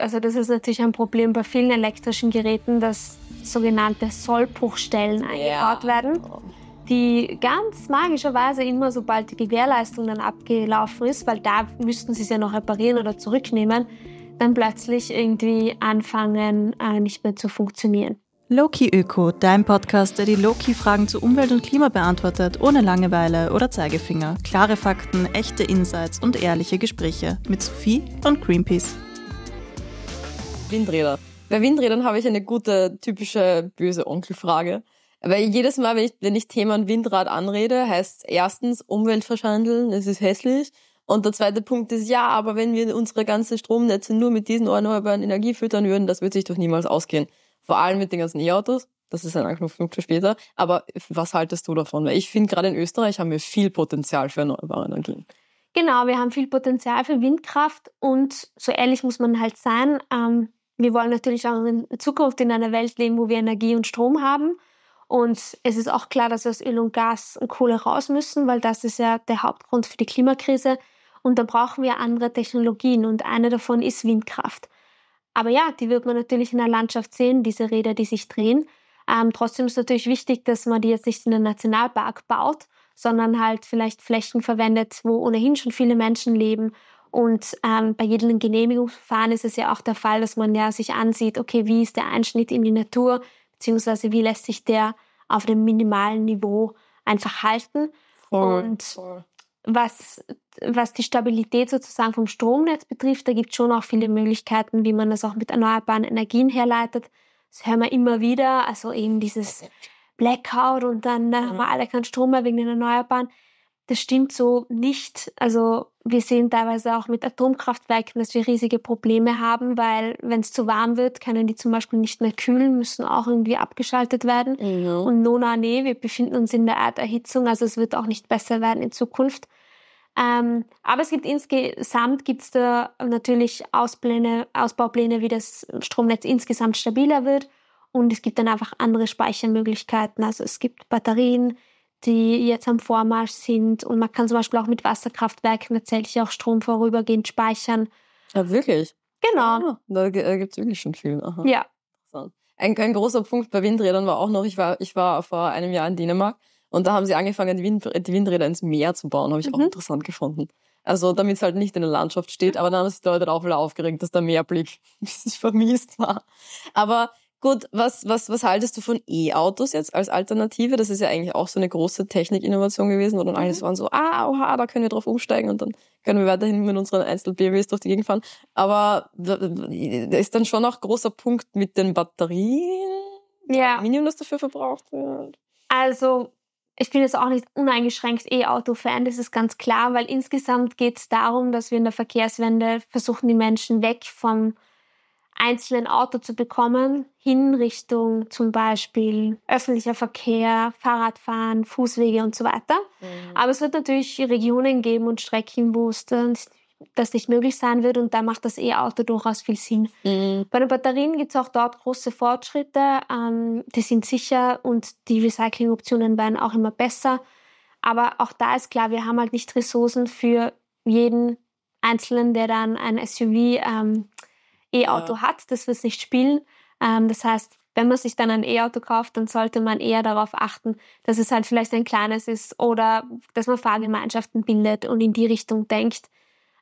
Also das ist natürlich ein Problem bei vielen elektrischen Geräten, dass sogenannte Sollbruchstellen eingebaut werden, die ganz magischerweise immer, sobald die Gewährleistung dann abgelaufen ist, weil da müssten sie es ja noch reparieren oder zurücknehmen, dann plötzlich irgendwie anfangen, nicht mehr zu funktionieren. Loki Öko, dein Podcast, der die Loki-Fragen zu Umwelt und Klima beantwortet, ohne Langeweile oder Zeigefinger. Klare Fakten, echte Insights und ehrliche Gespräche mit Sophie und Greenpeace. Windräder. Bei Windrädern habe ich eine gute, typische böse Onkelfrage. Weil jedes Mal, wenn ich Thema Windrad anrede, heißt erstens Umwelt verschandeln, es ist hässlich. Und der zweite Punkt ist, ja, aber wenn wir unsere ganzen Stromnetze nur mit diesen erneuerbaren Energie füttern würden, das wird sich doch niemals ausgehen. Vor allem mit den ganzen E-Autos. Das ist ein Anknüpfpunkt für später. Aber was haltest du davon? Weil ich finde, gerade in Österreich haben wir viel Potenzial für erneuerbare Energien. Genau, wir haben viel Potenzial für Windkraft und so ehrlich muss man halt sein. Wir wollen natürlich auch in Zukunft in einer Welt leben, wo wir Energie und Strom haben. Und es ist auch klar, dass wir aus Öl und Gas und Kohle raus müssen, weil das ist ja der Hauptgrund für die Klimakrise. Und da brauchen wir andere Technologien und eine davon ist Windkraft. Aber ja, die wird man natürlich in der Landschaft sehen, diese Räder, die sich drehen. Trotzdem ist natürlich wichtig, dass man die jetzt nicht in einen Nationalpark baut, sondern halt vielleicht Flächen verwendet, wo ohnehin schon viele Menschen leben. Und bei jedem Genehmigungsverfahren ist es ja auch der Fall, dass man ja sich ansieht, okay, wie ist der Einschnitt in die Natur, beziehungsweise wie lässt sich der auf dem minimalen Niveau einfach halten. Voll. Was die Stabilität sozusagen vom Stromnetz betrifft, da gibt es schon auch viele Möglichkeiten, wie man das auch mit erneuerbaren Energien herleitet. Das hören wir immer wieder, also eben dieses Blackout und dann haben wir alle keinen Strom mehr wegen den Erneuerbaren. Das stimmt so nicht. Also wir sehen teilweise auch mit Atomkraftwerken, dass wir riesige Probleme haben, weil wenn es zu warm wird, können die zum Beispiel nicht mehr kühlen, müssen auch irgendwie abgeschaltet werden. Ja. Und wir befinden uns in der Erderhitzung, also es wird auch nicht besser werden in Zukunft. Aber es gibt insgesamt da natürlich Ausbaupläne, wie das Stromnetz insgesamt stabiler wird. Und es gibt dann einfach andere Speichermöglichkeiten. Also es gibt Batterien, die jetzt am Vormarsch sind. Und man kann zum Beispiel auch mit Wasserkraftwerken tatsächlich auch Strom vorübergehend speichern. Ja, wirklich? Genau. Ah, da gibt es wirklich schon viel. Aha. Ja. Ein großer Punkt bei Windrädern war auch noch, ich war vor einem Jahr in Dänemark und da haben sie angefangen, die Windräder ins Meer zu bauen. Habe ich auch interessant gefunden. Also damit es halt nicht in der Landschaft steht, aber dann haben sich die Leute auch wieder aufgeregt, dass der Meerblick vermiest war. Aber gut, was haltest du von E-Autos jetzt als Alternative? Das ist ja eigentlich auch so eine große Technikinnovation gewesen, wo dann alles waren so, oha, da können wir drauf umsteigen und dann können wir weiterhin mit unseren Einzel-BMWs durch die Gegend fahren. Aber da ist dann schon auch großer Punkt mit den Batterien. Ja. Aluminium, das dafür verbraucht wird. Also ich bin jetzt auch nicht uneingeschränkt E-Auto-Fan, das ist ganz klar, weil insgesamt geht es darum, dass wir in der Verkehrswende versuchen, die Menschen weg vom einzelnen Auto zu bekommen, hin Richtung zum Beispiel öffentlicher Verkehr, Fahrradfahren, Fußwege und so weiter. Aber es wird natürlich Regionen geben und Strecken, wo es das nicht möglich sein wird und da macht das E-Auto durchaus viel Sinn. Bei den Batterien gibt es auch dort große Fortschritte, die sind sicher und die Recyclingoptionen werden auch immer besser. Aber auch da ist klar, wir haben halt nicht Ressourcen für jeden Einzelnen, der dann ein SUV E-Auto hat, das wird es nicht spielen. Das heißt, wenn man sich dann ein E-Auto kauft, dann sollte man eher darauf achten, dass es halt vielleicht ein kleines ist oder dass man Fahrgemeinschaften bildet und in die Richtung denkt.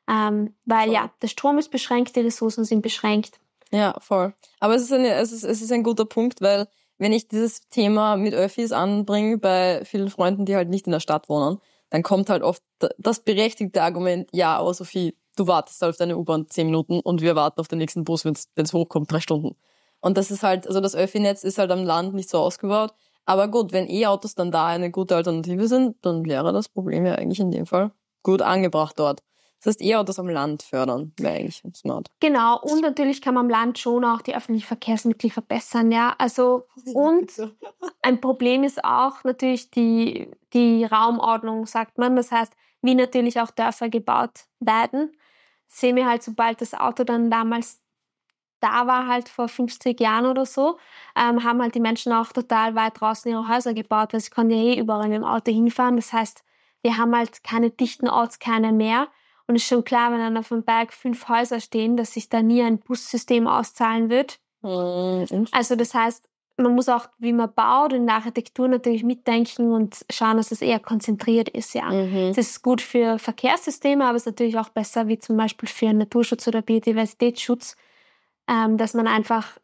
Weil voll. Ja, der Strom ist beschränkt, die Ressourcen sind beschränkt. Ja, voll. Aber es ist ein guter Punkt, weil wenn ich dieses Thema mit Öffis anbringe bei vielen Freunden, die halt nicht in der Stadt wohnen, dann kommt halt oft das berechtigte Argument, ja, aber Sophie, du wartest halt auf deine U-Bahn 10 Minuten und wir warten auf den nächsten Bus, wenn es hochkommt, 3 Stunden. Und das ist halt, also das Öffi-Netz ist halt am Land nicht so ausgebaut. Aber gut, wenn E-Autos dann da eine gute Alternative sind, dann wäre das Problem ja eigentlich in dem Fall gut angebracht dort. Das heißt, E-Autos am Land fördern wäre eigentlich smart. Genau, und natürlich kann man am Land schon auch die öffentlichen Verkehrsmittel verbessern, ja. Also, und ein Problem ist auch natürlich die Raumordnung, sagt man. Das heißt, wie natürlich auch Dörfer gebaut werden, sehen wir halt, sobald das Auto dann damals da war, halt vor 50 Jahren oder so, haben halt die Menschen auch total weit draußen ihre Häuser gebaut, weil sie konnten ja überall mit dem Auto hinfahren. Das heißt, wir haben halt keine dichten Ortskerne mehr. Und es ist schon klar, wenn dann auf dem Berg 5 Häuser stehen, dass sich da nie ein Bussystem auszahlen wird. Also das heißt, man muss auch, wie man baut, in der Architektur natürlich mitdenken und schauen, dass es eher konzentriert ist. Ja. Das ist gut für Verkehrssysteme, aber es ist natürlich auch besser, wie zum Beispiel für Naturschutz oder Biodiversitätsschutz, dass man einfach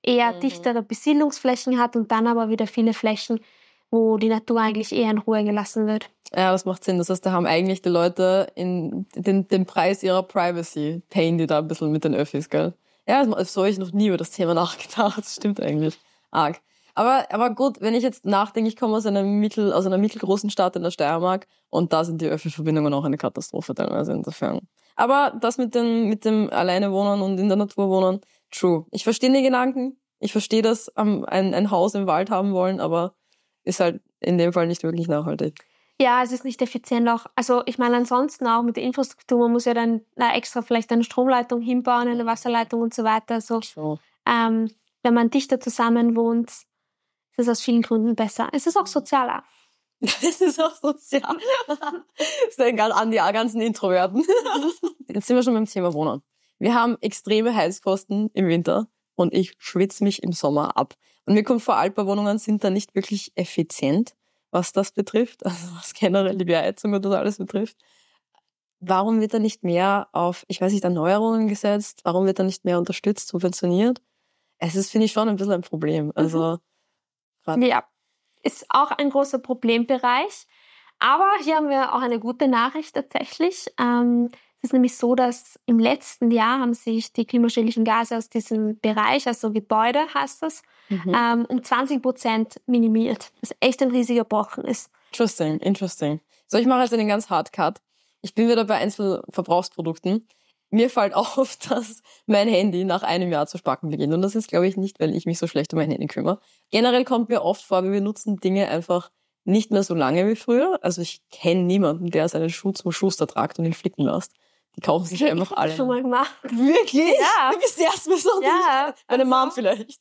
eher dichtere Besiedlungsflächen hat und dann aber wieder viele Flächen, wo die Natur eigentlich eher in Ruhe gelassen wird. Ja, das macht Sinn. Das heißt, da haben eigentlich die Leute den Preis ihrer Privacy, payen die da ein bisschen mit den Öffis, gell? Ja, so habe ich noch nie über das Thema nachgedacht. Das stimmt eigentlich. Arg. Aber gut, wenn ich jetzt nachdenke, ich komme aus einer mittelgroßen Stadt in der Steiermark und da sind die Öffi-Verbindungen auch eine Katastrophe teilweise insofern. Aber das mit dem alleine wohnen und in der Natur wohnen, true. Ich verstehe den Gedanken. Ich verstehe das, ein Haus im Wald haben wollen, aber ist halt in dem Fall nicht wirklich nachhaltig. Ja, es ist nicht effizient auch. Also ich meine ansonsten auch mit der Infrastruktur, man muss ja dann extra vielleicht eine Stromleitung hinbauen, eine Wasserleitung und so weiter. Also wenn man dichter zusammen wohnt, ist es aus vielen Gründen besser. Es ist auch sozialer. Es ist auch sozial. Das denken an die ganzen Introverten. Jetzt sind wir schon beim Thema Wohnen. Wir haben extreme Heizkosten im Winter und ich schwitze mich im Sommer ab. Und mir kommt vor, Altbauwohnungen sind da nicht wirklich effizient, was das betrifft, also was generell die Beheizung und das alles betrifft. Warum wird da nicht mehr auf, Erneuerungen gesetzt? Warum wird da nicht mehr unterstützt, subventioniert? Es ist, finde ich, schon ein bisschen ein Problem. Also, ja, ist auch ein großer Problembereich. Aber hier haben wir auch eine gute Nachricht tatsächlich. Es ist nämlich so, dass im letzten Jahr haben sich die klimaschädlichen Gase aus diesem Bereich, also Gebäude heißt das, um 20% minimiert. Was echt ein riesiger Brocken ist. Interesting. So, ich mache jetzt einen ganz Hard Cut. Ich bin wieder bei Einzelverbrauchsprodukten. Mir fällt auf, dass mein Handy nach einem Jahr zu spacken beginnt. Und das ist, glaube ich, nicht, weil ich mich so schlecht um mein Handy kümmere. Generell kommt mir oft vor, wir nutzen Dinge einfach nicht mehr so lange wie früher. Also ich kenne niemanden, der seinen Schuh zum Schuster tragt und ihn flicken lässt. Die kaufen sich einfach alle. Ich habe schon mal gemacht. Wirklich? Ja. Du bist erst besonders. Ja. Meine Mom vielleicht.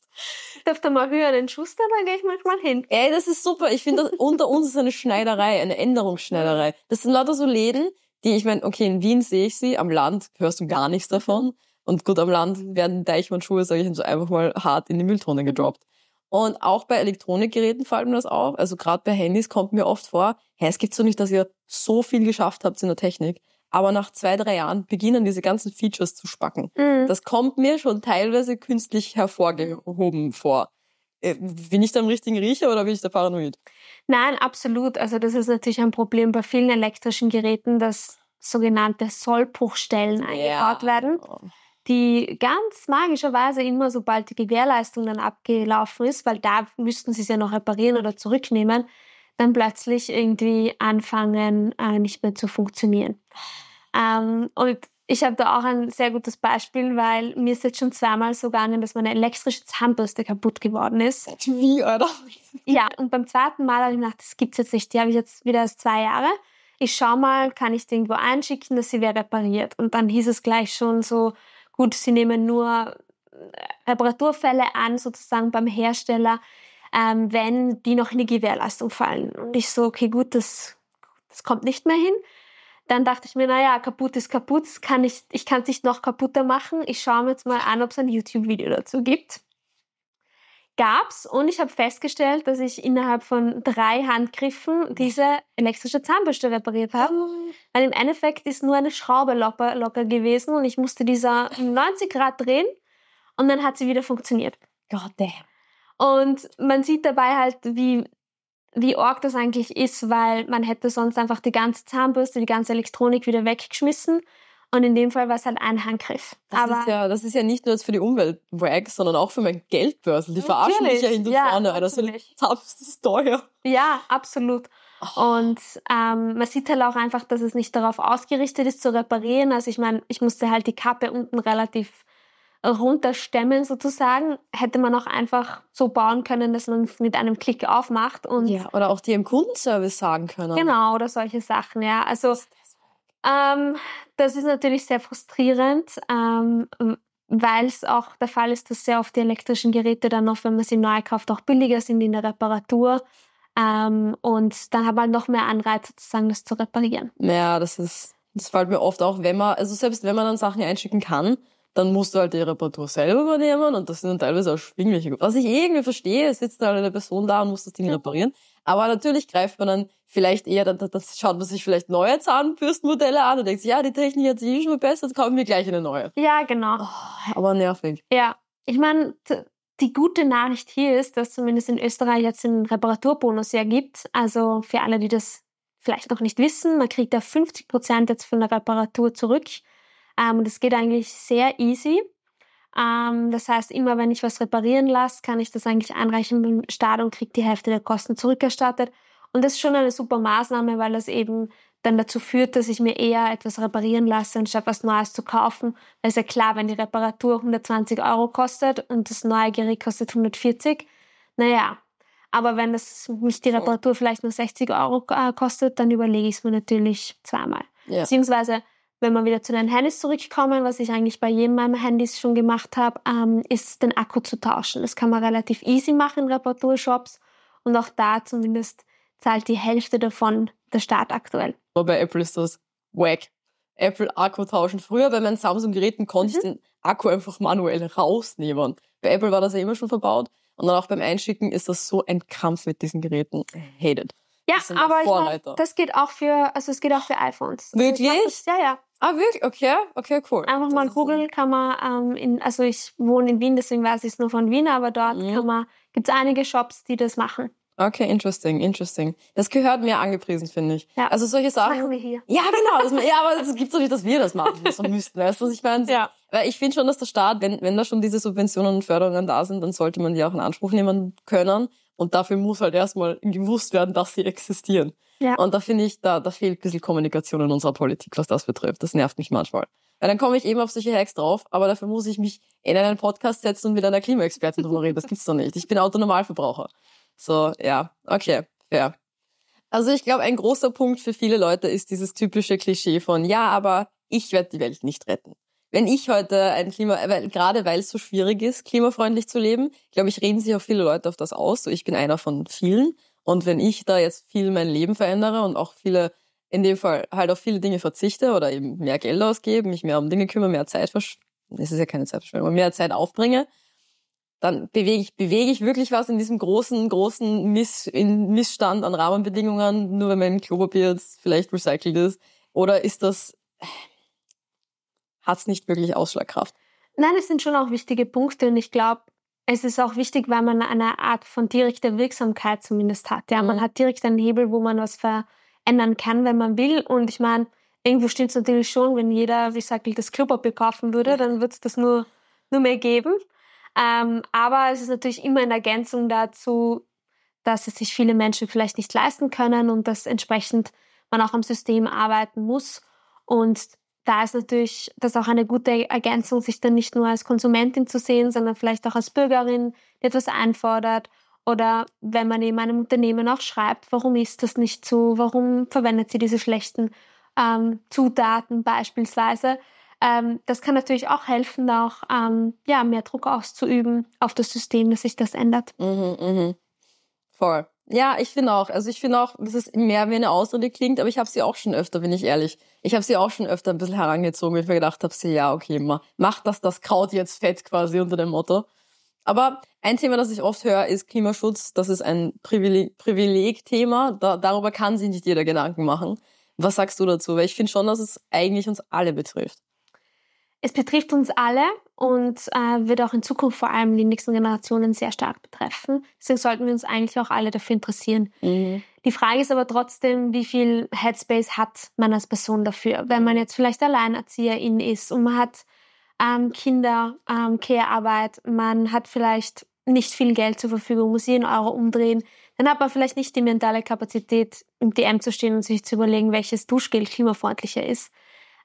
Ich darf da mal höher den Schuster, dann gehe ich manchmal hin. Ey, das ist super. Ich finde, unter uns ist eine Schneiderei, eine Änderungsschneiderei. Das sind lauter so Läden, die, ich meine, okay, in Wien sehe ich sie, am Land hörst du gar nichts davon. Und gut, am Land werden Deichmann-Schuhe, sage ich, so einfach mal hart in die Mülltonne gedroppt. Und auch bei Elektronikgeräten fällt mir das auf. Also gerade bei Handys kommt mir oft vor, es gibt so nicht, dass ihr so viel geschafft habt in der Technik. Aber nach 2-3 Jahren beginnen diese ganzen Features zu spacken. Das kommt mir schon teilweise künstlich hervorgehoben vor. Bin ich da im richtigen Riecher oder bin ich da paranoid? Nein, absolut. Also das ist natürlich ein Problem bei vielen elektrischen Geräten, dass sogenannte Sollbruchstellen eingebaut werden, die ganz magischerweise immer, sobald die Gewährleistung dann abgelaufen ist, weil da müssten sie es ja noch reparieren oder zurücknehmen, dann plötzlich irgendwie anfangen, nicht mehr zu funktionieren. Und ich habe da auch ein sehr gutes Beispiel, weil mir ist jetzt schon 2-mal so gegangen, dass meine elektrische Zahnbürste kaputt geworden ist. Wie, Alter? Ja, und beim 2. Mal habe ich gedacht, das gibt's jetzt nicht. Die habe ich jetzt wieder erst 2 Jahre. Ich schau mal, kann ich die irgendwo einschicken, dass sie wieder repariert. Und dann hieß es gleich schon so, gut, sie nehmen nur Reparaturfälle an, sozusagen beim Hersteller, wenn die noch in die Gewährleistung fallen. Und ich so, okay, gut, das kommt nicht mehr hin. Dann dachte ich mir, naja, kaputt ist kaputt, ich kann es nicht noch kaputter machen. Ich schaue mir jetzt mal an, ob es ein YouTube-Video dazu gibt. Gab's, und ich habe festgestellt, dass ich innerhalb von 3 Handgriffen diese elektrische Zahnbürste repariert habe. Weil im Endeffekt ist nur eine Schraube locker gewesen und ich musste dieser 90 Grad drehen und dann hat sie wieder funktioniert. God damn. Und man sieht dabei halt, wie arg das eigentlich ist, weil man hätte sonst einfach die ganze Zahnbürste, die ganze Elektronik wieder weggeschmissen. Und in dem Fall war es halt ein Handgriff. Das ist ja nicht nur jetzt für die Umwelt wack, sondern auch für mein Geldbörsel. Die verarschen mich ja hin und vorne. Das ist teuer. Ja, absolut. Und man sieht halt auch einfach, dass es nicht darauf ausgerichtet ist, zu reparieren. Also ich meine, ich musste halt die Kappe unten relativ runterstemmen sozusagen. Hätte man auch einfach so bauen können, dass man es mit einem Klick aufmacht. Und ja, oder auch die im Kundenservice sagen können. Genau, oder solche Sachen, ja. Also das ist natürlich sehr frustrierend, weil es auch der Fall ist, dass sehr oft die elektrischen Geräte dann noch, wenn man sie neu kauft, auch billiger sind in der Reparatur. Und dann hat man noch mehr Anreiz, sozusagen das zu reparieren. Ja, das ist Das fällt mir oft auch, selbst wenn man dann Sachen einschicken kann, dann musst du halt die Reparatur selber übernehmen und das sind dann teilweise auch schwingliche. Was ich irgendwie verstehe, es sitzt halt eine Person da und muss das Ding reparieren. Aber natürlich greift man dann vielleicht eher, dann schaut man sich vielleicht neue Zahnbürstenmodelle an und denkt sich, ja, die Technik hat sich schon verbessert, kaufen wir gleich eine neue. Ja, genau. Aber nervig. Ja, ich meine, die gute Nachricht hier ist, dass zumindest in Österreich jetzt einen Reparaturbonus ja gibt. Also für alle, die das vielleicht noch nicht wissen, man kriegt da 50% jetzt von der Reparatur zurück. Und das geht eigentlich sehr easy. Das heißt, immer wenn ich was reparieren lasse, kann ich das eigentlich einreichen beim Staat und kriege die Hälfte der Kosten zurückerstattet. Und das ist schon eine super Maßnahme, weil das eben dann dazu führt, dass ich mir eher etwas reparieren lasse, anstatt was Neues zu kaufen. Weil es ist ja klar, wenn die Reparatur 120 € kostet und das neue Gerät kostet 140, naja. Aber wenn mich die Reparatur vielleicht nur 60 € kostet, dann überlege ich es mir natürlich zweimal. Ja. Beziehungsweise, wenn wir wieder zu den Handys zurückkommen, was ich eigentlich bei jedem meiner Handys schon gemacht habe, ist den Akku zu tauschen. Das kann man relativ easy machen in Reparaturshops und auch da zumindest zahlt die Hälfte davon der Staat aktuell. Aber bei Apple ist das wack. Apple Akku tauschen. Früher bei meinen Samsung-Geräten konnte ich den Akku einfach manuell rausnehmen. Bei Apple war das ja immer schon verbaut. Und dann auch beim Einschicken ist das so ein Kampf mit diesen Geräten. Hated. Ja, aber ich meine, es geht auch für iPhones. Wirklich? Ja. Ah, wirklich? Okay, cool. Einfach mal googeln kann man, ich wohne in Wien, deswegen weiß ich es nur von Wien, aber dort gibt es einige Shops, die das machen. Okay, interesting. Das gehört mehr angepriesen, finde ich. Ja. Also solche Sachen. Das machen wir hier. Ja, genau. Aber es gibt doch nicht, dass wir das machen so müssten. Weißt du, was ich meine? Ja. Weil ich finde schon, dass der Staat, wenn da schon diese Subventionen und Förderungen da sind, dann sollte man die auch in Anspruch nehmen können. Und dafür muss halt erstmal gewusst werden, dass sie existieren. Ja. Und da finde ich, da fehlt ein bisschen Kommunikation in unserer Politik, was das betrifft. Das nervt mich manchmal. Weil dann komme ich eben auf solche Hacks drauf, aber dafür muss ich mich in einen Podcast setzen und mit einer Klimaexpertin drüber reden. Das gibt's doch nicht. Ich bin Autonormalverbraucher. So, ja, okay, fair. Also ich glaube, ein großer Punkt für viele Leute ist dieses typische Klischee von, ja, aber ich werde die Welt nicht retten. Wenn ich heute gerade weil es so schwierig ist, klimafreundlich zu leben, glaube ich, reden sich auch viele Leute auf das aus. So, ich bin einer von vielen. Und wenn ich da jetzt viel mein Leben verändere und auch in dem Fall halt auf viele Dinge verzichte oder eben mehr Geld ausgebe, mich mehr um Dinge kümmere, mehr Zeit es ist ja keine Zeitverschwendung, aber mehr Zeit aufbringe, dann bewege ich wirklich was in diesem großen Missstand an Rahmenbedingungen, nur wenn mein Klopapier jetzt vielleicht recycelt ist? Oder hat's nicht wirklich Ausschlagkraft? Nein, es sind schon auch wichtige Punkte und ich glaube, es ist auch wichtig, weil man eine Art von direkter Wirksamkeit zumindest hat. Ja, man hat direkt einen Hebel, wo man was verändern kann, wenn man will. Und ich meine, irgendwo stimmt es natürlich schon, wenn jeder recyceltes Klopapier kaufen würde, dann wird es das nur mehr geben. Aber es ist natürlich immer in Ergänzung dazu, dass es sich viele Menschen vielleicht nicht leisten können und dass entsprechend man auch am System arbeiten muss. Und da ist natürlich das auch eine gute Ergänzung, sich dann nicht nur als Konsumentin zu sehen, sondern vielleicht auch als Bürgerin, die etwas einfordert. Oder wenn man eben einem Unternehmen auch schreibt, warum ist das nicht so, warum verwendet sie diese schlechten Zutaten beispielsweise. Das kann natürlich auch helfen, da auch mehr Druck auszuüben auf das System, dass sich das ändert. Voll. Ja, ich finde auch, dass es mehr wie eine Ausrede klingt, aber ich habe sie auch schon öfter, bin ich ehrlich. Ich habe sie auch schon öfter ein bisschen herangezogen, weil ich mir gedacht habe, ja, okay, mach das Kraut jetzt fett quasi unter dem Motto. Aber ein Thema, das ich oft höre, ist Klimaschutz. Das ist ein Privileg-Thema. Darüber kann sich nicht jeder Gedanken machen. Was sagst du dazu? Weil ich finde schon, dass es eigentlich uns alle betrifft. Es betrifft uns alle und wird auch in Zukunft vor allem die nächsten Generationen sehr stark betreffen. Deswegen sollten wir uns eigentlich auch alle dafür interessieren. Die Frage ist aber trotzdem, wie viel Headspace hat man als Person dafür? Wenn man jetzt vielleicht Alleinerzieherin ist und man hat Kinder, Care-Arbeit, man hat vielleicht nicht viel Geld zur Verfügung, muss jeden Euro umdrehen, dann hat man vielleicht nicht die mentale Kapazität, im DM zu stehen und sich zu überlegen, welches Duschgel klimafreundlicher ist.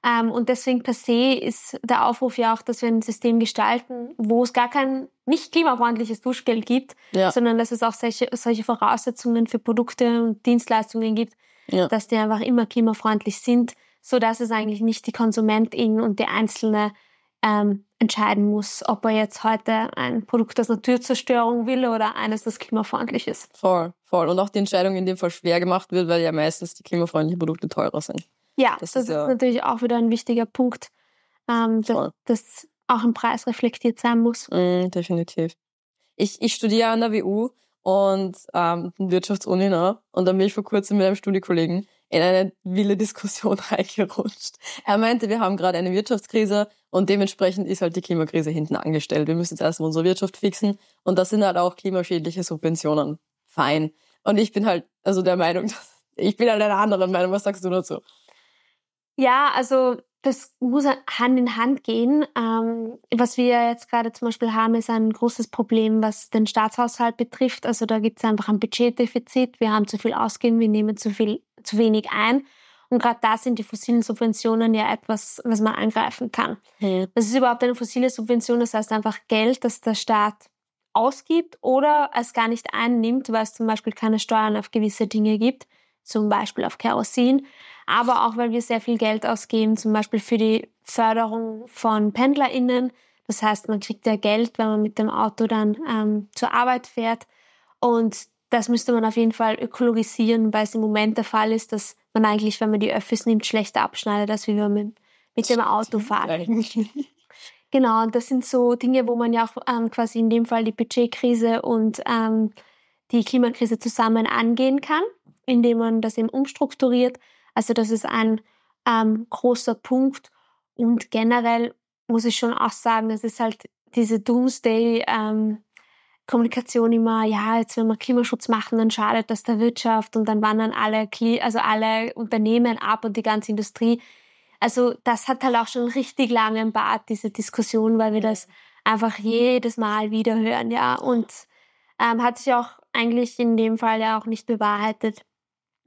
Und deswegen per se ist der Aufruf ja auch, dass wir ein System gestalten, wo es gar kein nicht klimafreundliches Duschgel gibt, sondern dass es auch solche Voraussetzungen für Produkte und Dienstleistungen gibt, dass die einfach immer klimafreundlich sind, sodass es eigentlich nicht die Konsumentin und der Einzelne entscheiden muss, ob er jetzt heute ein Produkt aus Naturzerstörung will oder eines, das klimafreundlich ist. Voll. Und auch die Entscheidung in dem Fall schwer gemacht wird, weil ja meistens die klimafreundlichen Produkte teurer sind. Ja, das ist natürlich auch wieder ein wichtiger Punkt, dass auch im Preis reflektiert sein muss. Definitiv. Ich studiere an der WU und Wirtschaftsuni, ne? Und dann bin ich vor kurzem mit einem Studiekollegen in eine wilde Diskussion reingerutscht. Er meinte, wir haben gerade eine Wirtschaftskrise und dementsprechend ist halt die Klimakrise hinten angestellt. Wir müssen jetzt erstmal unsere Wirtschaft fixen und das sind halt auch klimaschädliche Subventionen. Fein. Und ich bin halt der Meinung, ich bin halt einer anderen Meinung. Was sagst du dazu? Ja, also das muss Hand in Hand gehen. Was wir jetzt gerade zum Beispiel haben, ist ein großes Problem, was den Staatshaushalt betrifft. Also da gibt es einfach ein Budgetdefizit. Wir haben zu viel ausgegeben, wir nehmen zu wenig ein. Und gerade da sind die fossilen Subventionen ja etwas, was man angreifen kann. Das ist überhaupt eine fossile Subvention, das heißt einfach Geld, das der Staat ausgibt oder es gar nicht einnimmt, weil es zum Beispiel keine Steuern auf gewisse Dinge gibt, zum Beispiel auf Kerosin, aber auch, weil wir sehr viel Geld ausgeben, zum Beispiel für die Förderung von PendlerInnen. Das heißt, man kriegt ja Geld, wenn man mit dem Auto dann zur Arbeit fährt. Und das müsste man auf jeden Fall ökologisieren, weil es im Moment der Fall ist, dass man eigentlich, wenn man die Öffis nimmt, schlechter abschneidet, als wie wenn man mit dem Auto fährt. Genau, und das sind so Dinge, wo man ja auch quasi in dem Fall die Budgetkrise und die Klimakrise zusammen angehen kann, indem man das eben umstrukturiert. Also das ist ein großer Punkt. Und generell muss ich schon auch sagen, das ist halt diese Doomsday-Kommunikation immer, ja, jetzt wenn wir Klimaschutz machen, dann schadet das der Wirtschaft und dann wandern alle Unternehmen ab und die ganze Industrie. Also das hat halt auch schon richtig lange im Bad, diese Diskussion, weil wir das einfach jedes Mal wieder hören, ja. Und hat sich auch eigentlich in dem Fall ja auch nicht bewahrheitet.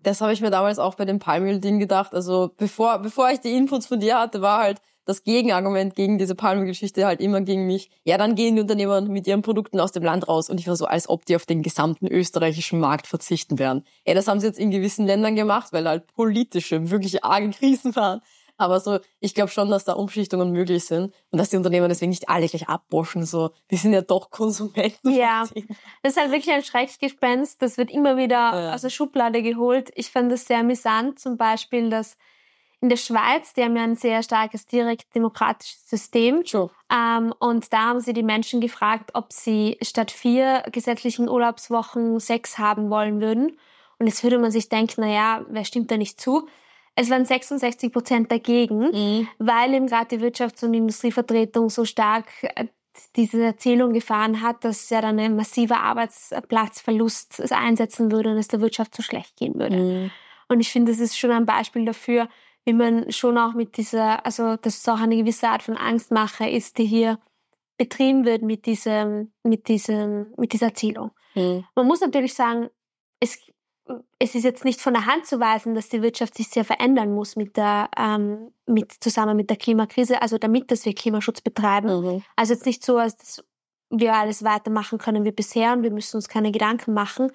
Das habe ich mir damals auch bei dem Palmöl-Ding gedacht. Also bevor ich die Inputs von dir hatte, war halt das Gegenargument gegen diese Palmöl-Geschichte halt immer gegen mich. Ja, dann gehen die Unternehmer mit ihren Produkten aus dem Land raus. Und ich war so, als ob die auf den gesamten österreichischen Markt verzichten werden. Ja, das haben sie jetzt in gewissen Ländern gemacht, weil halt politische, wirklich arge Krisen waren. Aber so, ich glaube schon, dass da Umschichtungen möglich sind und dass die Unternehmer deswegen nicht alle gleich abwaschen. So, wir sind ja doch Konsumenten. Ja, das ist halt wirklich ein Schreckgespenst. Das wird immer wieder aus der Schublade geholt. Ich fand das sehr amüsant, zum Beispiel, dass in der Schweiz, die haben ja ein sehr starkes direkt demokratisches System. Sure. Und da haben sie die Menschen gefragt, ob sie statt 4 gesetzlichen Urlaubswochen 6 haben wollen würden. Und jetzt würde man sich denken, naja, wer stimmt da nicht zu? Es waren 66% dagegen, weil eben gerade die Wirtschafts- und Industrievertretung so stark diese Erzählung gefahren hat, dass ja dann ein massiver Arbeitsplatzverlust einsetzen würde und es der Wirtschaft so schlecht gehen würde. Und ich finde, das ist schon ein Beispiel dafür, wie man schon auch mit dieser, also dass es auch eine gewisse Art von Angstmache ist, die hier betrieben wird mit dieser Erzählung. Man muss natürlich sagen, es ist jetzt nicht von der Hand zu weisen, dass die Wirtschaft sich sehr verändern muss zusammen mit der Klimakrise, also dass wir Klimaschutz betreiben. Also jetzt nicht so, dass wir alles weitermachen können wie bisher und wir müssen uns keine Gedanken machen,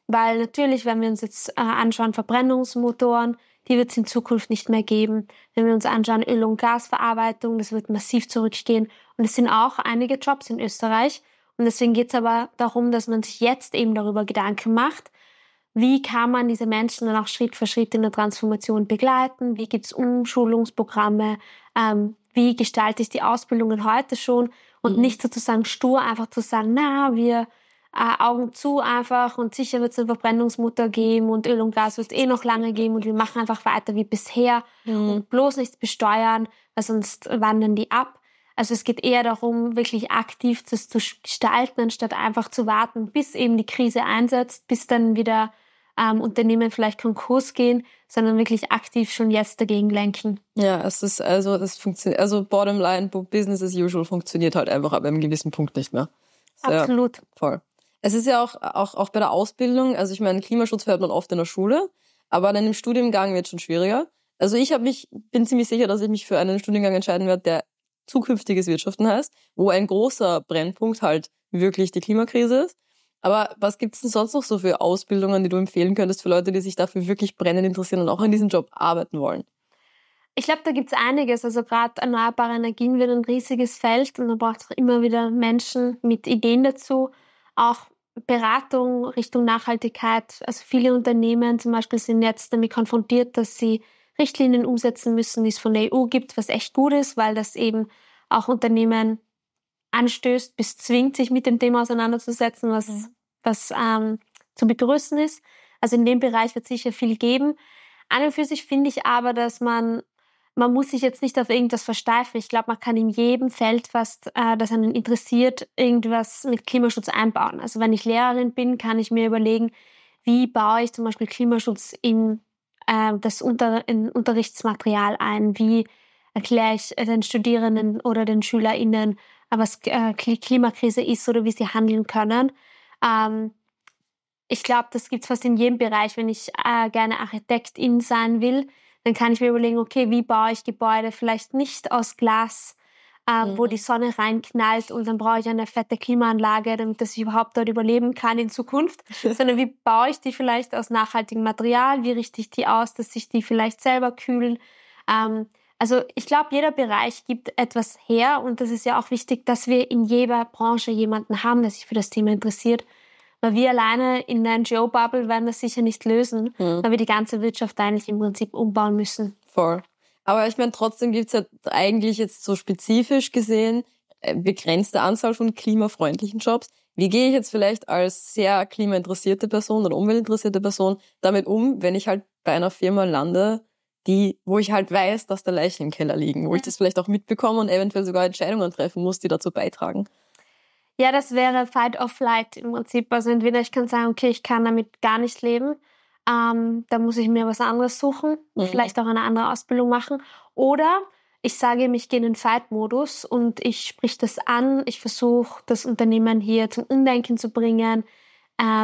weil natürlich, wenn wir uns jetzt anschauen, Verbrennungsmotoren, die wird es in Zukunft nicht mehr geben. Wenn wir uns anschauen, Öl- und Gasverarbeitung, das wird massiv zurückstehen. Und es sind auch einige Jobs in Österreich. Und deswegen geht es aber darum, dass man sich jetzt eben darüber Gedanken macht, wie kann man diese Menschen dann auch Schritt für Schritt in der Transformation begleiten? Wie gibt es Umschulungsprogramme? Wie gestalte ich die Ausbildungen heute schon? Und nicht sozusagen stur einfach zu sagen, na, wir Augen zu einfach und sicher wird es einen Verbrennungsmotor geben und Öl und Gas wird es noch lange geben und wir machen einfach weiter wie bisher und bloß nichts besteuern, weil sonst wandern die ab. Also es geht eher darum, wirklich aktiv das zu gestalten, anstatt einfach zu warten, bis eben die Krise einsetzt, bis dann wieder Unternehmen vielleicht Konkurs gehen, sondern wirklich aktiv schon jetzt dagegen lenken. Ja, es funktioniert, also bottom line, Business as usual funktioniert halt einfach ab einem gewissen Punkt nicht mehr. Absolut. Ja, voll. Es ist ja auch bei der Ausbildung, also ich meine, Klimaschutz hört man oft in der Schule, aber dann im Studiengang wird es schon schwieriger. Also bin ziemlich sicher, dass ich mich für einen Studiengang entscheiden werde, der zukünftiges Wirtschaften heißt, wo ein großer Brennpunkt halt wirklich die Klimakrise ist. Aber was gibt's denn sonst noch so für Ausbildungen, die du empfehlen könntest für Leute, die sich dafür wirklich brennend interessieren und auch in diesem Job arbeiten wollen? Ich glaube, da gibt's einiges. Also gerade erneuerbare Energien wird ein riesiges Feld und da braucht es auch immer wieder Menschen mit Ideen dazu. Auch Beratung Richtung Nachhaltigkeit. Also viele Unternehmen zum Beispiel sind jetzt damit konfrontiert, dass sie Richtlinien umsetzen müssen, die es von der EU gibt, was echt gut ist, weil das eben auch Unternehmen anstößt bis zwingt, sich mit dem Thema auseinanderzusetzen, was zu begrüßen ist. Also in dem Bereich wird es sicher viel geben. An und für sich finde ich aber, dass man muss sich jetzt nicht auf irgendwas versteifen. Ich glaube, man kann in jedem Feld, das einen interessiert, irgendwas mit Klimaschutz einbauen. Also wenn ich Lehrerin bin, kann ich mir überlegen, wie baue ich zum Beispiel Klimaschutz in Unterrichtsmaterial ein? Wie erkläre ich den Studierenden oder den SchülerInnen, was Klimakrise ist oder wie sie handeln können? Ich glaube, das gibt es fast in jedem Bereich. Wenn ich gerne Architektin sein will, dann kann ich mir überlegen, okay, wie baue ich Gebäude vielleicht nicht aus Glas, wo die Sonne reinknallt und dann brauche ich eine fette Klimaanlage, damit das ich überhaupt dort überleben kann in Zukunft, sondern wie baue ich die vielleicht aus nachhaltigem Material, wie richte ich die aus, dass sich die vielleicht selber kühlen. Also ich glaube, jeder Bereich gibt etwas her und das ist ja auch wichtig, dass wir in jeder Branche jemanden haben, der sich für das Thema interessiert. Weil wir alleine in der NGO-Bubble werden das sicher nicht lösen, weil wir die ganze Wirtschaft eigentlich im Prinzip umbauen müssen. Voll. Aber ich meine, trotzdem gibt's ja eigentlich jetzt so spezifisch gesehen begrenzte Anzahl von klimafreundlichen Jobs. Wie gehe ich jetzt vielleicht als sehr klimainteressierte Person oder umweltinteressierte Person damit um, wenn ich halt bei einer Firma lande, wo ich halt weiß, dass da Leichen im Keller liegen, wo ich das vielleicht auch mitbekomme und eventuell sogar Entscheidungen treffen muss, die dazu beitragen? Ja, das wäre Fight or Flight im Prinzip. Also entweder ich kann sagen, okay, ich kann damit gar nicht leben, da muss ich mir was anderes suchen, vielleicht auch eine andere Ausbildung machen. Oder ich sage ihm, ich gehe in den Fight-Modus und ich sprich das an. Ich versuche, das Unternehmen hier zum Umdenken zu bringen.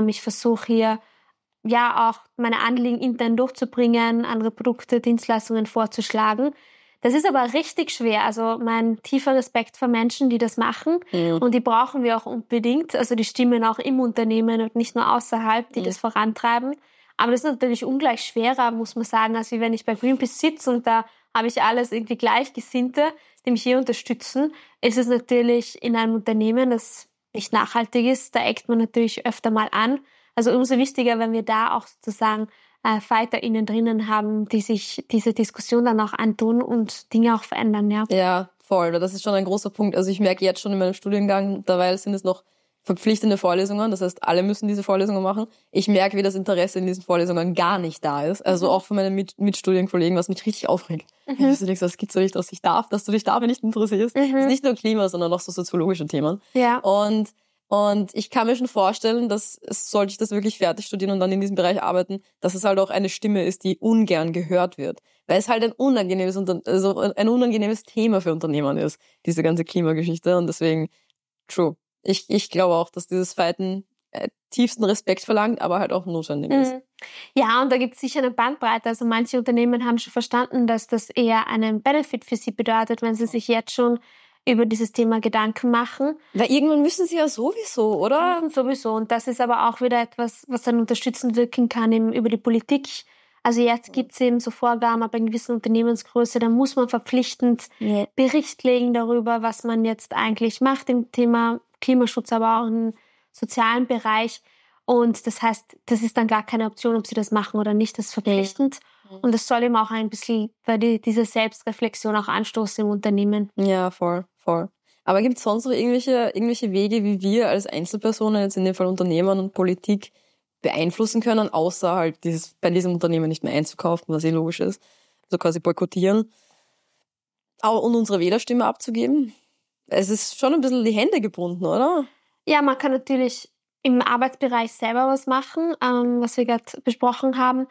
Ich versuche hier ja auch meine Anliegen intern durchzubringen, andere Produkte, Dienstleistungen vorzuschlagen. Das ist aber richtig schwer. Also mein tiefer Respekt vor Menschen, die das machen. Und die brauchen wir auch unbedingt. Also die Stimmen auch im Unternehmen und nicht nur außerhalb, die das vorantreiben. Aber das ist natürlich ungleich schwerer, muss man sagen, als wenn ich bei Greenpeace sitze und da habe ich alles irgendwie Gleichgesinnte, die mich hier unterstützen. Es ist natürlich in einem Unternehmen, das nicht nachhaltig ist, da eckt man natürlich öfter mal an. Also umso wichtiger, wenn wir da auch sozusagen FighterInnen drinnen haben, die sich diese Diskussion dann auch antun und Dinge auch verändern, ja. Ja, voll. Das ist schon ein großer Punkt. Also ich merke jetzt schon in meinem Studiengang, derweil sind es noch verpflichtende Vorlesungen, das heißt, alle müssen diese Vorlesungen machen. Ich merke, wie das Interesse in diesen Vorlesungen gar nicht da ist. Also auch von meinen Mitstudienkollegen, was mich richtig aufregt. Du denkst, es gibt so nicht, dass du dich dafür nicht interessierst. Es ist nicht nur Klima, sondern auch so soziologische Themen. Ja. Und ich kann mir schon vorstellen, dass sollte ich das wirklich fertig studieren und dann in diesem Bereich arbeiten, dass es halt auch eine Stimme ist, die ungern gehört wird. Weil es halt ein unangenehmes Thema für Unternehmen ist, diese ganze Klimageschichte. Und deswegen, true. Ich glaube auch, dass dieses Fighten tiefsten Respekt verlangt, aber halt auch notwendig ist. Ja, und da gibt es sicher eine Bandbreite. Also manche Unternehmen haben schon verstanden, dass das eher einen Benefit für sie bedeutet, wenn sie sich jetzt schon über dieses Thema Gedanken machen. Weil irgendwann müssen sie ja sowieso, oder? Sowieso. Und das ist aber auch wieder etwas, was dann unterstützend wirken kann über die Politik. Also jetzt gibt es eben so Vorgaben ab einer gewissen Unternehmensgröße, da muss man verpflichtend Bericht legen darüber, was man jetzt eigentlich macht im Thema Klimaschutz, aber auch im sozialen Bereich. Und das heißt, das ist dann gar keine Option, ob sie das machen oder nicht, das ist verpflichtend. Und das soll eben auch ein bisschen diese Selbstreflexion auch anstoßen im Unternehmen. Ja, voll. Aber gibt es sonst noch irgendwelche Wege, wie wir als Einzelpersonen, jetzt in dem Fall Unternehmer und Politik, beeinflussen können, außer halt bei diesem Unternehmen nicht mehr einzukaufen, was logisch ist, also quasi boykottieren, und unsere Wählerstimme abzugeben? Es ist schon ein bisschen die Hände gebunden, oder? Ja, man kann natürlich im Arbeitsbereich selber was machen, was wir gerade besprochen haben.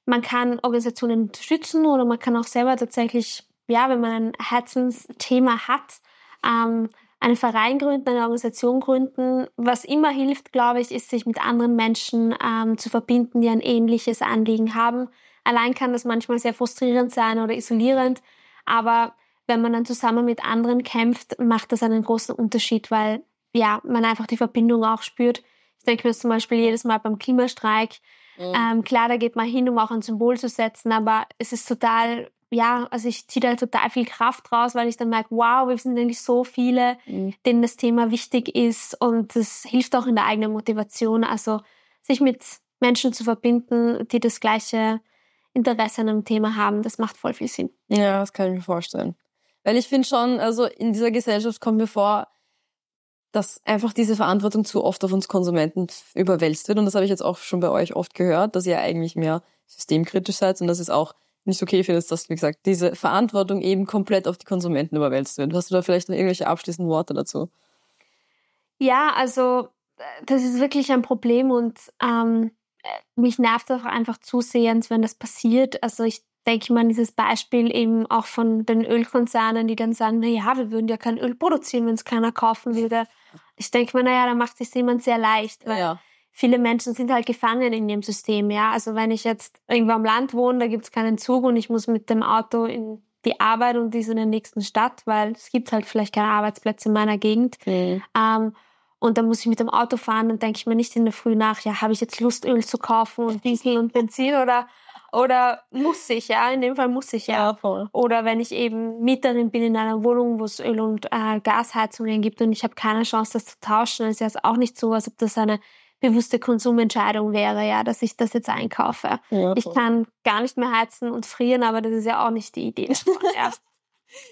Man kann Organisationen unterstützen oder man kann auch selber tatsächlich, ja, wenn man ein Herzensthema hat, einen Verein gründen, eine Organisation gründen. Was immer hilft, glaube ich, ist, sich mit anderen Menschen zu verbinden, die ein ähnliches Anliegen haben. Allein kann das manchmal sehr frustrierend sein oder isolierend, aber wenn man dann zusammen mit anderen kämpft, macht das einen großen Unterschied, weil ja, man einfach die Verbindung auch spürt. Ich denke mir zum Beispiel jedes Mal beim Klimastreik, klar, da geht man hin, um auch ein Symbol zu setzen, aber es ist total, ja, also ich ziehe da total viel Kraft raus, weil ich dann merke, wow, wir sind eigentlich so viele, denen das Thema wichtig ist und das hilft auch in der eigenen Motivation, also sich mit Menschen zu verbinden, die das Gleiche Interesse an einem Thema haben. Das macht voll viel Sinn. Ja, das kann ich mir vorstellen. Weil ich finde schon, also in dieser Gesellschaft kommt mir vor, dass einfach diese Verantwortung zu oft auf uns Konsumenten überwälzt wird. Und das habe ich jetzt auch schon bei euch oft gehört, dass ihr eigentlich mehr systemkritisch seid und dass es auch nicht okay findet, dass, wie gesagt, diese Verantwortung eben komplett auf die Konsumenten überwälzt wird. Hast du da vielleicht noch irgendwelche abschließenden Worte dazu? Ja, also das ist wirklich ein Problem und mich nervt auch einfach zusehends, wenn das passiert. Also ich denke mal an dieses Beispiel eben auch von den Ölkonzernen, die dann sagen, naja, wir würden ja kein Öl produzieren, wenn es keiner kaufen würde. Ich denke mir, naja, da macht es sich jemand sehr leicht, weil viele Menschen sind halt gefangen in dem System. Ja, also wenn ich jetzt irgendwo am Land wohne, da gibt es keinen Zug und ich muss mit dem Auto in die Arbeit und die ist in der nächsten Stadt, weil es gibt halt vielleicht keine Arbeitsplätze in meiner Gegend. Und dann muss ich mit dem Auto fahren, dann denke ich mir nicht in der Früh nach, ja, habe ich jetzt Lust, Öl zu kaufen und Diesel und Benzin oder muss ich, ja, in dem Fall muss ich, ja. Voll. Oder wenn ich eben Mieterin bin in einer Wohnung, wo es Öl- und Gasheizungen gibt und ich habe keine Chance, das zu tauschen, dann ist es auch nicht so, als ob das eine bewusste Konsumentscheidung wäre, ja, dass ich das jetzt einkaufe. Ja, ich kann gar nicht mehr heizen und frieren, aber das ist ja auch nicht die Idee davon, ja.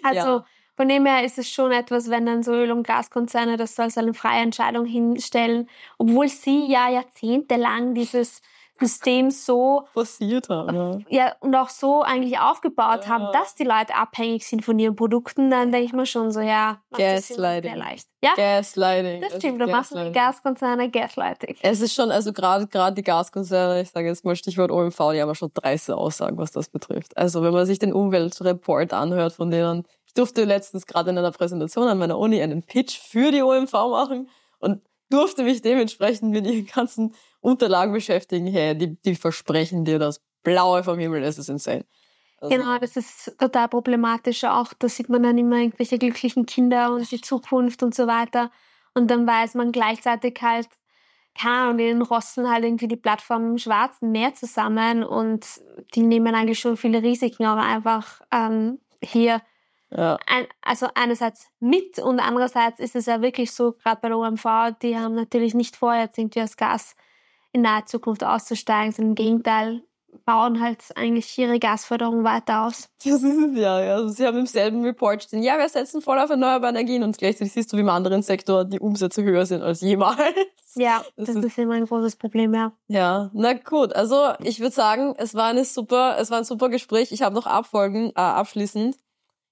Also von dem her ist es schon etwas, wenn dann so Öl- und Gaskonzerne das als eine freie Entscheidung hinstellen, obwohl sie ja jahrzehntelang dieses System so passiert haben. Ja, und auch so eigentlich aufgebaut haben, dass die Leute abhängig sind von ihren Produkten, dann denke ich mir schon so, ja, macht das sehr leicht. Ja? Gaslighting. Das stimmt, da machen die Gaskonzerne Gaslighting. Es ist schon, also gerade die Gaskonzerne, ich sage jetzt mal Stichwort OMV, die haben ja schon dreiste Aussagen, was das betrifft. Also wenn man sich den Umweltreport anhört von denen, ich durfte letztens gerade in einer Präsentation an meiner Uni einen Pitch für die OMV machen und durfte mich dementsprechend mit ihren ganzen Unterlagen beschäftigen. Hey, die versprechen dir das Blaue vom Himmel, das ist insane. Also, genau, das ist total problematisch auch. Da sieht man dann immer irgendwelche glücklichen Kinder und die Zukunft und so weiter. Und dann weiß man gleichzeitig halt, und denen rosten halt irgendwie die Plattformen im Schwarzen Meer zusammen und die nehmen eigentlich schon viele Risiken auch einfach hier. Ja. Also einerseits mit und andererseits ist es ja wirklich so, gerade bei der OMV, die haben natürlich nicht vor, jetzt irgendwie aus Gas in naher Zukunft auszusteigen, sondern im Gegenteil, bauen halt eigentlich ihre Gasförderung weiter aus. Das ist es ja. Also sie haben im selben Report stehen, ja, wir setzen voll auf erneuerbare Energien und gleichzeitig siehst du, wie im anderen Sektor die Umsätze höher sind als jemals. Ja, das ist immer ein großes Problem, ja. Ja, na gut. Also ich würde sagen, es war ein super Gespräch. Ich habe noch abschließend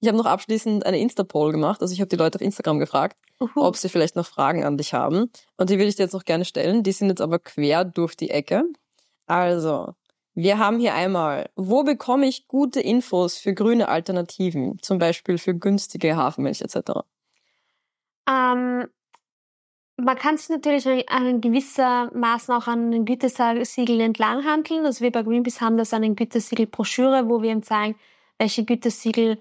eine Insta-Poll gemacht. Also ich habe die Leute auf Instagram gefragt, ob sie vielleicht noch Fragen an dich haben. Und die würde ich dir jetzt noch gerne stellen. Die sind jetzt aber quer durch die Ecke. Also, wir haben hier einmal, wo bekomme ich gute Infos für grüne Alternativen? Zum Beispiel für günstige Hafermilch etc. Man kann sich natürlich an gewissermaßen auch an den Gütesiegel entlang handeln. Also wir bei Greenpeace haben das an den Gütesiegel-Broschüre, wo wir ihm zeigen, welche Gütesiegel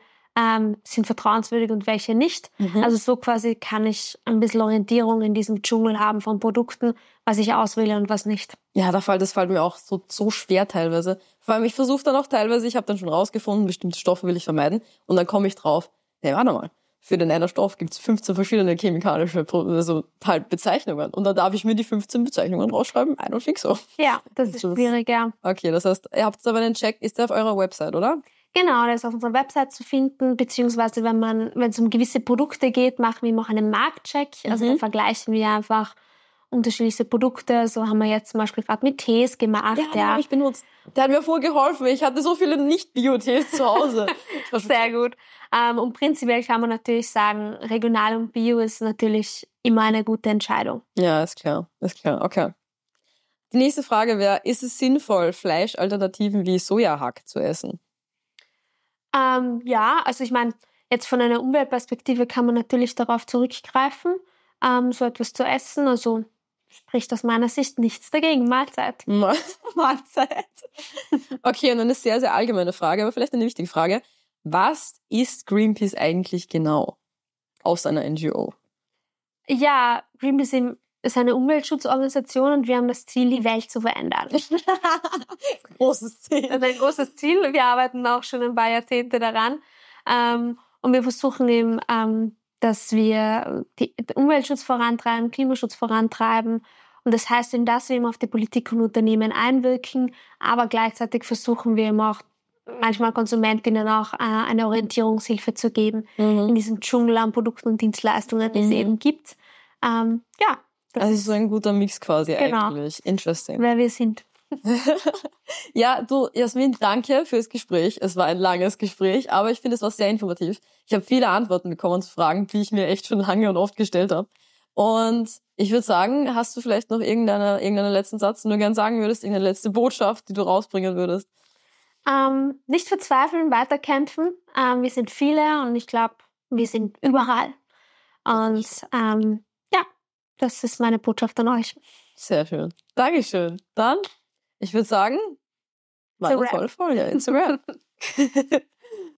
sind vertrauenswürdig und welche nicht. Also so quasi kann ich ein bisschen Orientierung in diesem Dschungel haben von Produkten, was ich auswähle und was nicht. Ja, das fällt mir auch so schwer teilweise. Vor allem, ich versuche dann auch teilweise, ich habe dann schon rausgefunden, bestimmte Stoffe will ich vermeiden und dann komme ich drauf, hey, warte mal, für den einen Stoff gibt es 15 verschiedene chemikalische Bezeichnungen und dann darf ich mir die 15 Bezeichnungen rausschreiben, I don't think so. Ja, das ist schwierig, ja. Okay, das heißt, ihr habt aber einen Check, ist der auf eurer Website, oder? Genau, der ist auf unserer Website zu finden, beziehungsweise wenn es um gewisse Produkte geht, machen wir immer auch einen Marktcheck. Also da vergleichen wir einfach unterschiedliche Produkte. So haben wir jetzt zum Beispiel gerade mit Tees gemacht. Ja, den habe ich benutzt. Der hat mir voll geholfen. Ich hatte so viele Nicht-Bio-Tees zu Hause. Sehr gut. Und prinzipiell kann man natürlich sagen, regional und Bio ist natürlich immer eine gute Entscheidung. Ja, ist klar. Okay. Die nächste Frage wäre, ist es sinnvoll, Fleischalternativen wie Sojahack zu essen? Ja, also ich meine, jetzt von einer Umweltperspektive kann man natürlich darauf zurückgreifen, so etwas zu essen. Also spricht aus meiner Sicht nichts dagegen. Mahlzeit. Mahlzeit. Okay, und eine sehr, sehr allgemeine Frage, aber vielleicht eine wichtige Frage. Was ist Greenpeace eigentlich genau aus einer NGO? Ja, Greenpeace ist eine Umweltschutzorganisation und wir haben das Ziel, die Welt zu verändern. Großes Ziel. Das ist ein großes Ziel. Wir arbeiten auch schon ein paar Jahrzehnte daran. Und wir versuchen eben, dass wir den Umweltschutz vorantreiben, Klimaschutz vorantreiben Und das heißt eben, dass wir eben auf die Politik und Unternehmen einwirken, aber gleichzeitig versuchen wir eben auch manchmal Konsumentinnen auch eine Orientierungshilfe zu geben in diesem Dschungel an Produkten und Dienstleistungen, die es eben gibt. Ja. Also so ein guter Mix quasi genau, eigentlich. Interesting. Wer wir sind. Ja, du, Jasmin, danke fürs Gespräch. Es war ein langes Gespräch, aber ich finde, es war sehr informativ. Ich habe viele Antworten bekommen zu Fragen, die ich mir echt schon lange und oft gestellt habe. Und ich würde sagen, hast du vielleicht noch irgendeinen letzten Satz, den du gerne sagen würdest, irgendeine letzte Botschaft, die du rausbringen würdest? Nicht verzweifeln, weiterkämpfen. Wir sind viele und ich glaube, wir sind überall. Und ja, das ist meine Botschaft an euch. Sehr schön. Dankeschön. Dann, ich würde sagen, war eine tolle Folge. It's a wrap.